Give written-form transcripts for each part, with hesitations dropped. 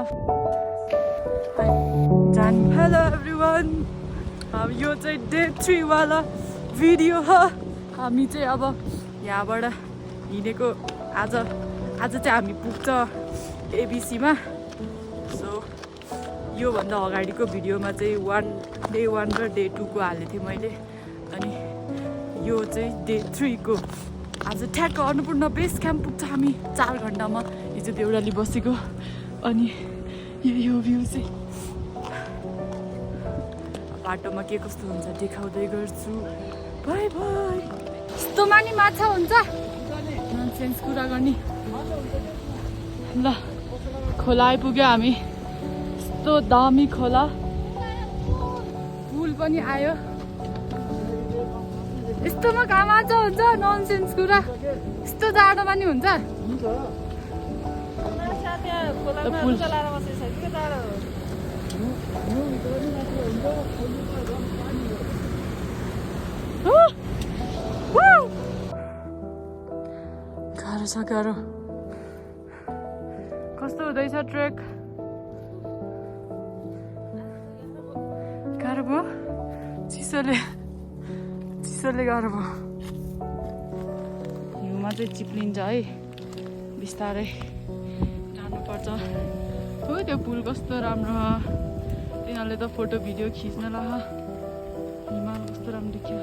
Hello everyone, यो चाहिँ day 3 वाला भिडियो हो। हामी चाहिँ अब यहाँबाट हिँडेको आज चाहिँ हामी पुग्छ एबिसीमा। सो योभन्दा अगाडिको भिडियोमा चाहिँ डे 1 र डे 2 को हालेको थिएँ मैले, अनि यो चाहिँ डे 3 को। आज ठ्याक्क अन्नपूर्ण बेस क्याम्प पुग्छ हामी 4 घन्टामा। हिजो देउराली बसेको, अनि यो भ्यू चाहिँ बाटोमा के कस्तो हुन्छ देखाउँदै गर्छु। By by. यस्तो मानि माछा हुन्छ, ननसेन्स कुरा गर्ने। ल खोला आइपुग्यो हामी। यस्तो दामी खोला, पुल पनि आयो। यस्तोमा कहाँ माछा हुन्छ, ननसेन्स कुरा। यस्तो जाडोमा नि हुन्छ पुल। गाह्रो छ गाह्रो। कस्तो हुँदैछ ट्रेक? गाह्रो भयो, चिसोले गाह्रो भयो। हिउँमा चाहिँ चिप्लिन्छ है, बिस्तारै जानुपर्छ। हो त्यो पुल कस्तो राम्रो हो। तिनीहरूले त फोटो भिडियो खिच्न ल, हिमाल कस्तो राम्रो देखियो।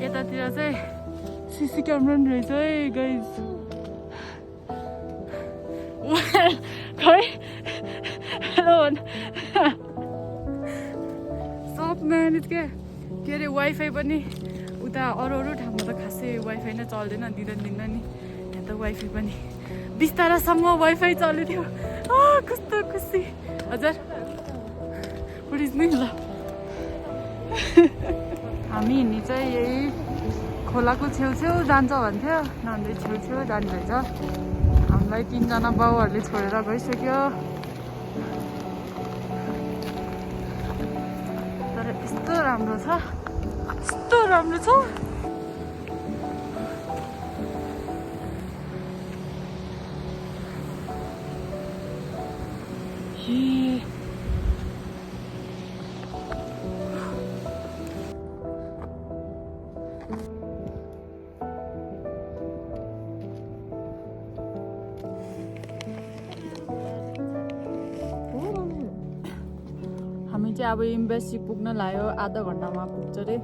यतातिर चाहिँ सिसी क्यामेरा पनि रहेछ है गाइज। खै हेलो सब म्यानेज के अरे वाइफाई पनि उता अरू ठाउँमा त खासै वाइफाई नै चल्दैन, दिँदैन नि। यहाँ त वाइफाई पनि बिस्तारासम्म वाइफाई चल्दै थियो। कस्तो खुसी। हजुर पुलिस नै ल। हामी हिँड्ने चाहिँ यही खोलाको छेउछेउ जान्छ भन्थ्यो, नभए छेउछेउ जाने रहेछ। हामीलाई 3 जना बाउहरूले छोडेर गइसक्यो। तर यस्तो राम्रो छ, यस्तो राम्रो छ। हामी चाहिँ अब एम्बेसी पुग्न लाग्यो, आधा घन्टामा पुग्छ रे।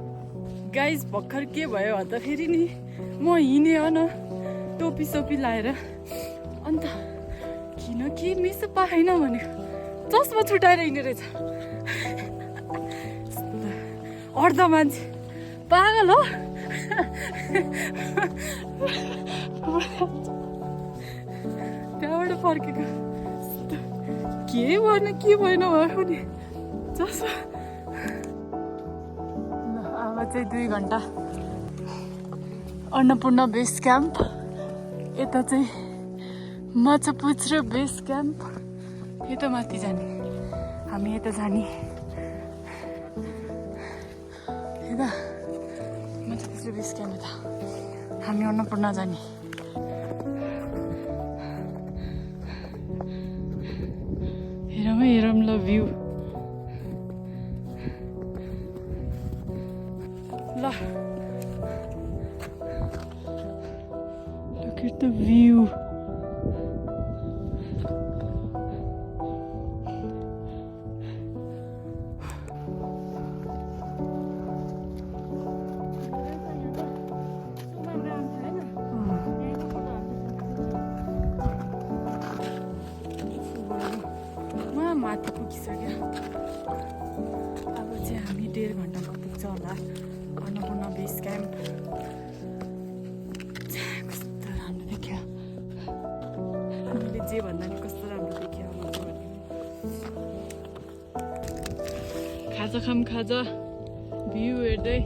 गाइज भर्खर के भयो भन्दा फेरि नि म हिँडेँ हो न टोपी सोपी लाएर, अन्त किन के मिसो पाएन भनेको चस्मा छुट्याएर हिँड्ने रहेछ। अर्ध मान्छे पागल हो। त्यहाँबाट फर्केको के भएन भयो नि चस्मा। अब चाहिँ 2 घन्टा अन्नपूर्ण बेस क्याम्प। यता चाहिँ माछापुच्छ्रे बेस क्याम्प। यता माथि जाने, हामी यता जाने। यता माछापुच्छ्रे बेस क्याम्प, यता हामी अन्नपूर्ण जाने। हेरौँ ल view. Look at the view. माथि पुगिसक्यो। अब चाहिँ हामी 1.5 घन्टामा पुग्छ होला अन्नपूर्ण बेस क्याम्प। कस्तो राम्रो देखियो, मैले जे भन्दा नि कस्तो राम्रो देखियो। खाजा खाम खाजा भ्यू हेर्दै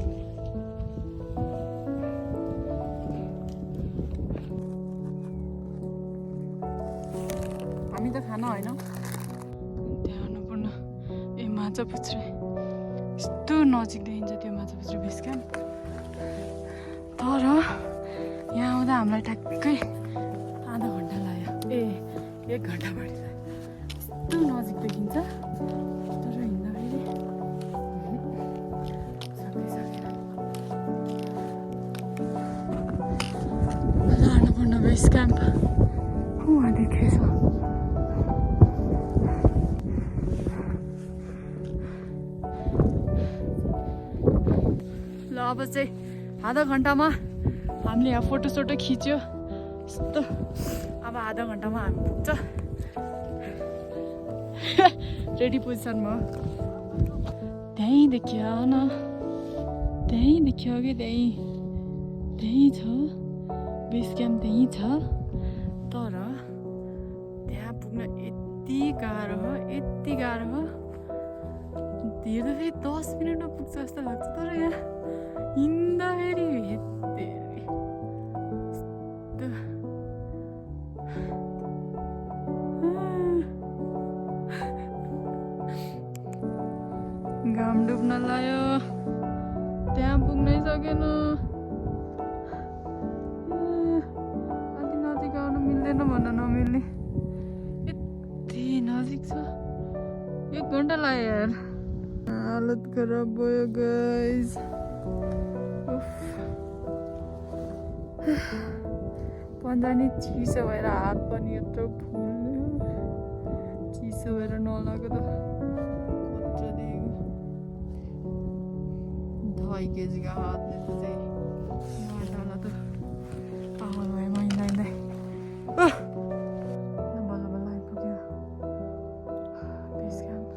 हामी त खाना होइन त्यहाँ अन्नपूर्ण ए माछा पुच्छ्रे यस्तो नजिक देखिन्छ त्यो माछा पुच्छ्रे बेस क्याम्प तर यहाँ आउँदा हामीलाई ठ्याक्कै आधा घन्टा लाग्यो ए 1 घन्टा बढी लाग्यो यस्तो नजिक देखिन्छ तर हिँड्दाखेरि सक्दैन अन्नपूर्ण बेस क्याम्प वहाँ देखेछ ल अब चाहिँ आधा घन्टामा हामीले यहाँ फोटोसोटो खिच्यो यस्तो अब आधा घन्टामा हामी पुग्छ रेडी पोजिसनमा त्यहीँ देखियो न त्यहीँ देखियो कि त्यहीँ छ बेस क्याम्प त्यहीँ छ तर त्यहाँ पुग्न यति गाह्रो हो हेर्दाखेरि 10 मिनटमा पुग्छ जस्तो लाग्छ तर यहाँ हिँड्दाखेरि घाम डुब्न लाग्यो त्यहाँ पुग्नै सकेन अति नजिक आउनु मिल्दैन भन्न नमिल्ने यति नजिक छ 1 घन्टा लाग्यो यार हालत खराब भयो गाइस पन्जानी चिसो भएर हात पनि यत्रो फुल्यो चिसो भएर नलागो त कत्रो 2 केजीको हातले त चाहिँ नडाला त पागल भयो म हिँड्दै बल्ल बल्ल आइपुग्यो बेस क्याम्प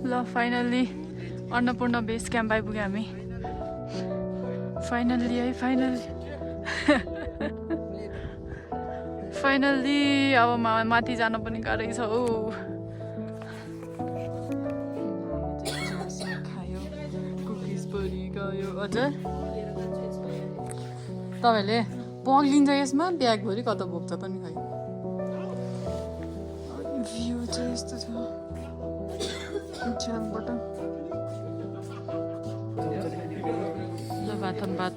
ल फाइनल्ली अन्नपूर्ण बेस क्याम्प आइपुग्यो हामी फाइनल्ली अब माथि जान पनि गाह्रै छ हो खायो कुकिज पनि गयो हजुर तपाईँहरूले पग्लिन्छ यसमा ब्यागभरि कता बोक्छ पनि खै भ्यू चाहिँ यस्तो छ भात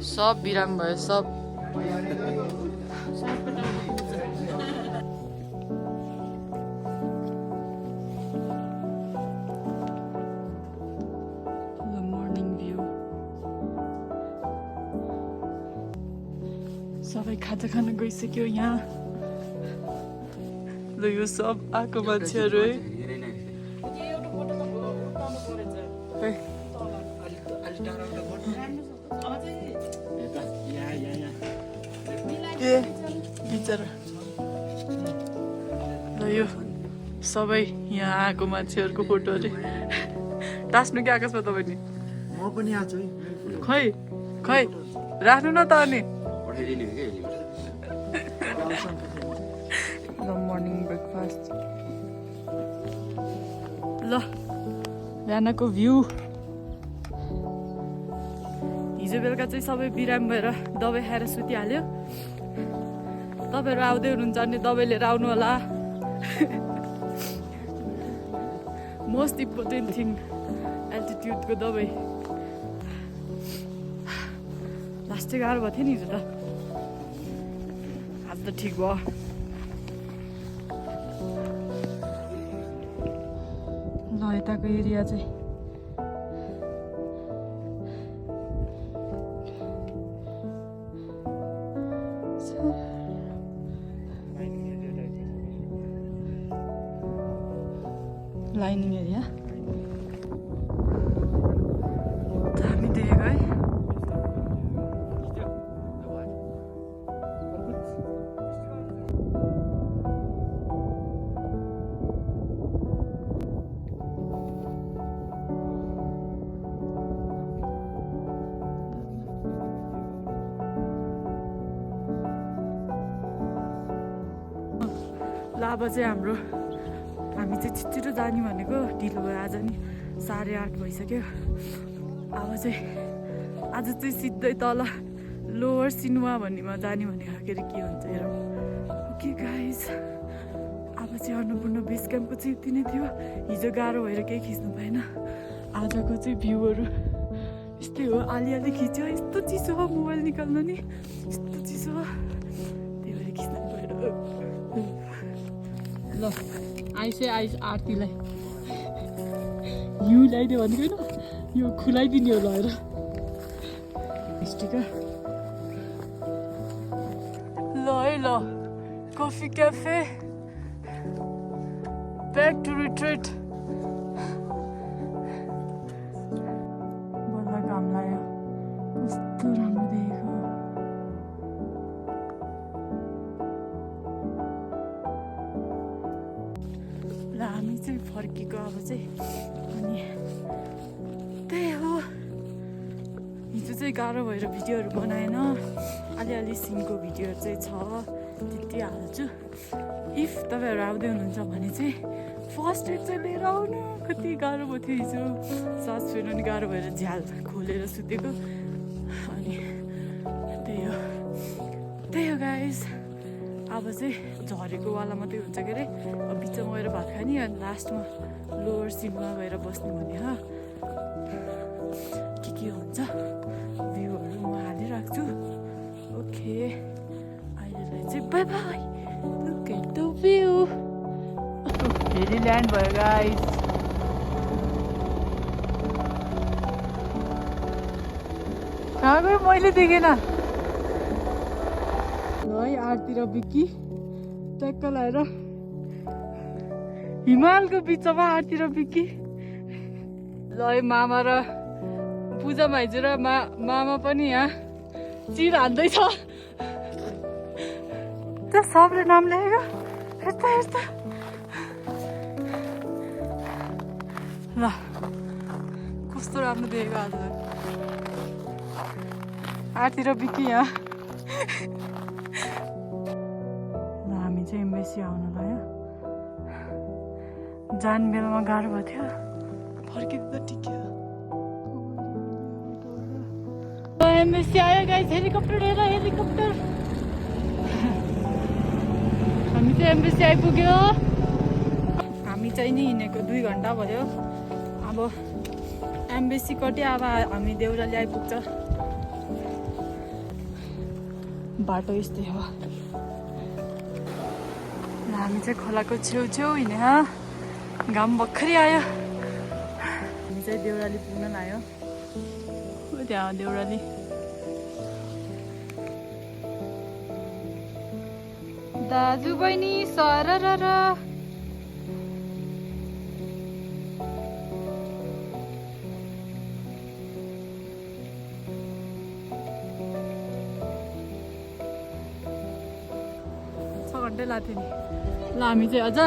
सब बिराम भयो सब मर्निङ भ्यू सबै खाजा खान गइसक्यो यहाँ ल यो सब आएको मान्छेहरू है बिचरा ल यो सबै यहाँ आएको मान्छेहरूको फोटो अरे टास्नु कि आकाशमा तपाईँ नि म पनि आछु खै राख्नु न त अनि ल मर्निङ ब्रेकफास्ट ल बिहानको भ्यू हिजो बेलुका चाहिँ सबै बिराम भएर दबाई खाएर सुतिहाल्यो तपाईँहरू आउँदै हुनुहुन्छ भने दबाई लिएर आउनु होला मोस्ट इम्पोर्टेन्ट थिङ एल्टिट्युडको दबाई लास्ट चाहिँ गाह्रो भएको थियो नि हिजो त आज त ठिक भयो ल यताको एरिया चाहिँ लाइनिङ एरिया दामी देखेको है ल अब चाहिँ हामी चाहिँ छिटो जाने भनेको ढिलो भयो आज नि 8:30 भइसक्यो अब चाहिँ आज चाहिँ सिधै तल लोवर सिनुवा भन्नेमा जाने भनेको के अरे के हुन्छ हेरौँ ओके गाइज अब चाहिँ अन्नपूर्ण बेस क्याम्पको चाहिँ यति नै थियो हिजो गाह्रो भएर केही खिच्नु पाएन आजको चाहिँ भ्यूहरू यस्तै हो अलि खिच्यो यस्तो चिसो हो मोबाइल निकाल्नु नि यस्तो चिसो हो त्यही भएर खिच्नु गएर ल आइस आरतीलाई हिउँ ल्याइदियो भनेको होइन यो खुलाइदिने हो लगेर स्टिकर ल है ल coffee cafe back to retreat बल्ल घाम लाग्यो कस्तो राम्रो देखेको ल हामी चाहिँ फर्केको अब चाहिँ अनि त्यही हो हिजो चाहिँ गाह्रो भएर भिडियोहरू बनाएन अलि सिनको भिडियोहरू चाहिँ छ त्यति हाल्छु इफ तपाईँहरू आउँदै हुनुहुन्छ भने चाहिँ फर्स्ट एड चाहिँ लिएर आउनु कति गाह्रो भएको थियो हिजो सास फेर्नु नि गाह्रो भएर झ्याल खोलेर सुतेको अनि त्यही हो गाइस अब चाहिँ झरेको वाला मात्रै हुन्छ के अरे अब बिचमा गएर भात खाने अनि लास्टमा लोवर सिनमा गएर बस्ने भने के हुन्छ भ्यूहरू म हालिराख्छु ओके अहिलेलाई चाहिँ bye bye look at the view फेरि ल्यान्ड भयो गाइस कहाँ गयो मैले देखेन है आरती र बिक्की ट्याक्क लाएर हिमालको बिचमा आरती र बिक्की ल है मामा र पूजा भाइजू र मामा पनि यहाँ चिर हान्दैछ त्यो सबले नाम ल्याएको हेर्दा ल कस्तो राम्रो देखेको आज आरती र बिक्की यहाँ हामी चाहिँ एम्बेसी आउनु लाग्यो जान बेलामा गाह्रो भएको थियो फर्किँदा त ठिकै हो एम्बेसी आयो गाइस हेलिकप्टर हेलिकप्टर हामी चाहिँ एम्बेसी आइपुग्यो हामी चाहिँ नि हिँडेको 2 घन्टा भयो अब एम्बेसी कट्यो अब हामी देउराली आइपुग्छ बाटो यस्तै हो हामी चाहिँ खोलाको छेउछेउ हिँडे घाम भर्खरै आयो हामी चाहिँ देउराली पुग्न लाग्यो त्यहाँ देउराली दाजु बहिनी सर र 6 घन्टै लाग्थ्यो नि ल हामी चाहिँ अझ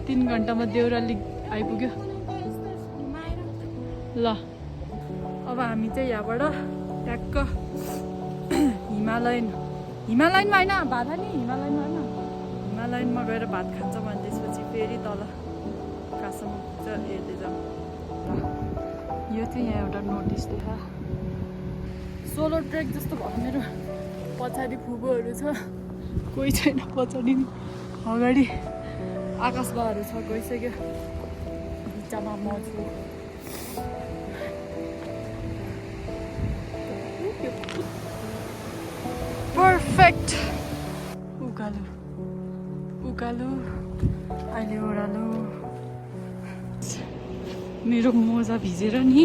3 घन्टामा देउराली आइपुग्यो ल अब हामी चाहिँ यहाँबाट ट्याक्क हिमालयनमा होइन भात नि हिमालयनमा गएर भात खान्छ भने त्यसपछि फेरि तल कहाँसम्म पुग्छ हेर्दै जाउँ यो चाहिँ यहाँ एउटा नोटिस देखा सोलो ट्रेक जस्तो भयो मेरो पछाडि फुबोहरू छ कोही छैन पछाडि अगाडि आकाशबाहरू छ गइसक्यो बिचमा म छु पर्फेक्ट उकालो अहिले ओह्रालो मेरो मोजा भिजेर नि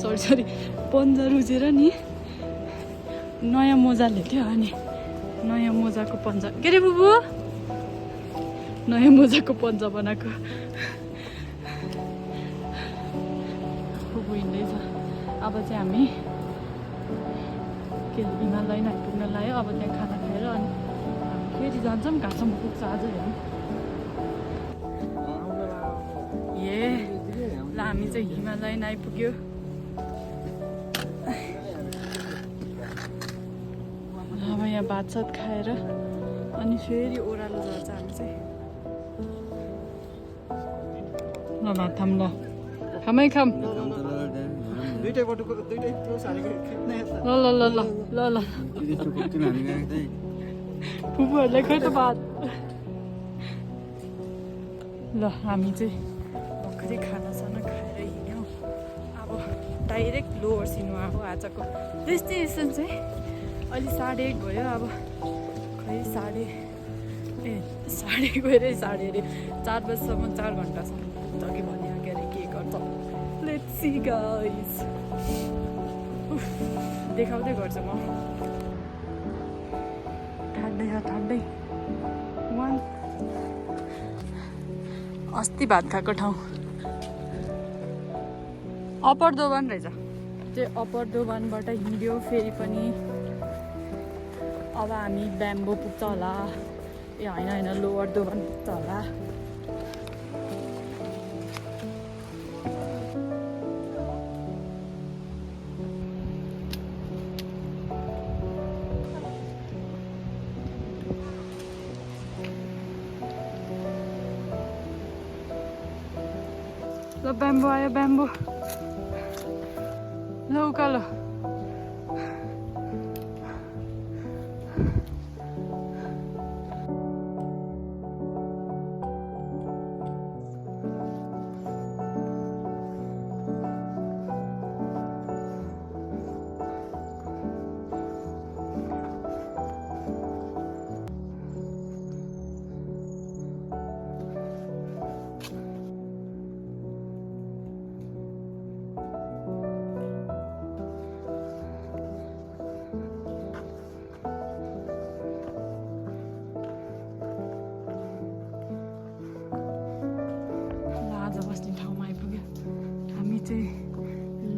सरी पन्जा रुजेर नि नयाँ मोजा ल्याएको थियो अनि नयाँ मोजाको पन्जा के अरे बुबु नयाँ मोजाको पन्जा बनाएको बुबु हिँड्दैछ अब चाहिँ हामी के हिमालयन आइपुग्न लाग्यो अब त्यहाँ खाना खाएर अनि हामी फेरि जान्छौँ कहाँसम्म पुग्छ आज हेरौँ ए ल हामी चाहिँ हिमालयन आइपुग्यो अब यहाँ भातसात खाएर अनि फेरि ओह्रालो झर्छ हामी चाहिँ ल भात खाम ल खामै खाम ल ल ल ल ल ल फुपूहरूलाई खै त भात ल हामी चाहिँ भर्खरै खानासाना खाएर हिँड्यौँ अब डाइरेक्ट लोवर सिन्वा अब आजको डेस्टिनेसन चाहिँ अहिले 1:30 भयो अब खै साढे गएर 4:30 अरे 4 बजीसम्म 4 घन्टासम्म पुग्छ कि भनिहाल्यो अरे के गर्छ लेट्स सी गाइस देखाउँदै गर्छु म ठन्डै अस्ति भात खाएको ठाउँ अप्पर दोभान रहेछ त्यो अप्पर दोभानबाट हिँड्यो फेरि पनि अब हामी ब्याम्बो पुग्छ होला ए होइन लोवर दोभान पुग्छ होला ल ब्याम्बो आयो ब्याम्बो ल उकालो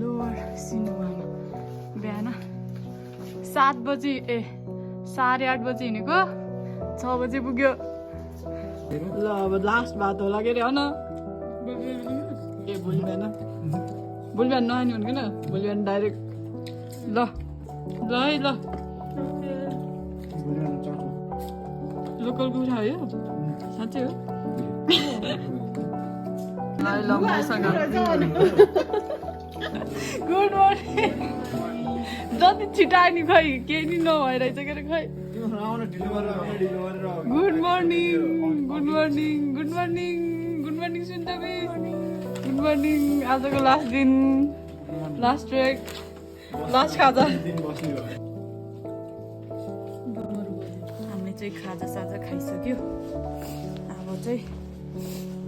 लोवर सिन्वामा बिहान 7 बजी 8:30 बजी हिँडेको 6 बजी पुग्यो ल अब लास्ट बात होला के अरे हो न भोलि बिहान नआनी हुनु किन भोलि बिहान डाइरेक्ट ल है ल लोकल कुखुरा हो यो साँच्चै हो ल मसँग गुड मर्निङ जति छिटायो नि खै केही नि नभइरहेछ के अरे खै गुड मर्निङ सुन्तमी गुड मर्निङ आजको लास्ट दिन लास्ट ट्रेक लास्ट खाजा हामीले चाहिँ खाजा साजा खाइसक्यो अब चाहिँ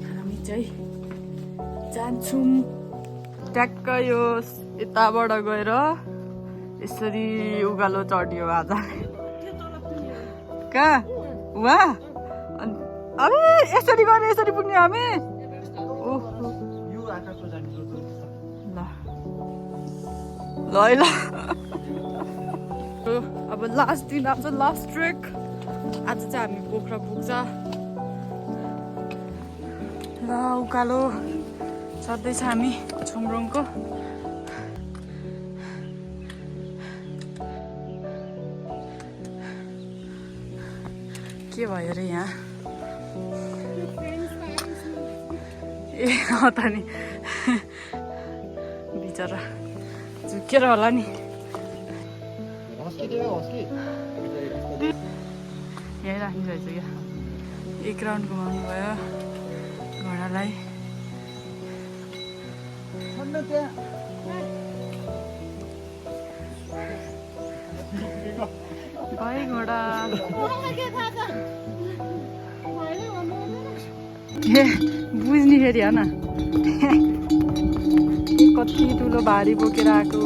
हामी चाहिँ जान्छौँ ट्याक्क यो यताबाट गएर यसरी उकालो चढ्यो आज कहाँ वहाँ अबे यसरी गएर यसरी पुग्ने हामी ल ल अब लास्ट दिन आज लास्ट ट्रेक आज चाहिँ हामी पोखरा पुग्छ ल उकालो चढ्दैछ हामी छुमरुङको के भयो अरे यहाँ ए त नि बिचरा झुकेर होला नि यहीँ राख्नु रहेछ क्या 1 राउन्ड घुमाउनु भयो घोडालाई भाइ घोडा बुझ्ने फेरि हो न कति ठुलो भारी बोकेर आएको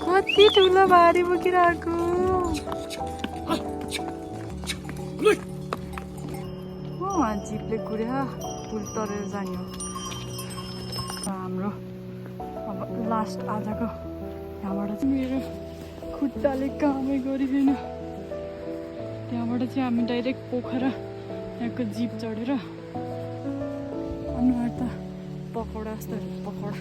कति ठुलो भारी बोकेर आएको यहाँ जिपले कुर्या पुल तरेर जाने हो हाम्रो अब लास्ट आजको यहाँबाट चाहिँ मेरो खुट्टाले कामै गरिँदैन त्यहाँबाट चाहिँ हामी डाइरेक्ट पोखरा यहाँको जिप चढेर अनुहार त पकौडा जस्तो पकौडा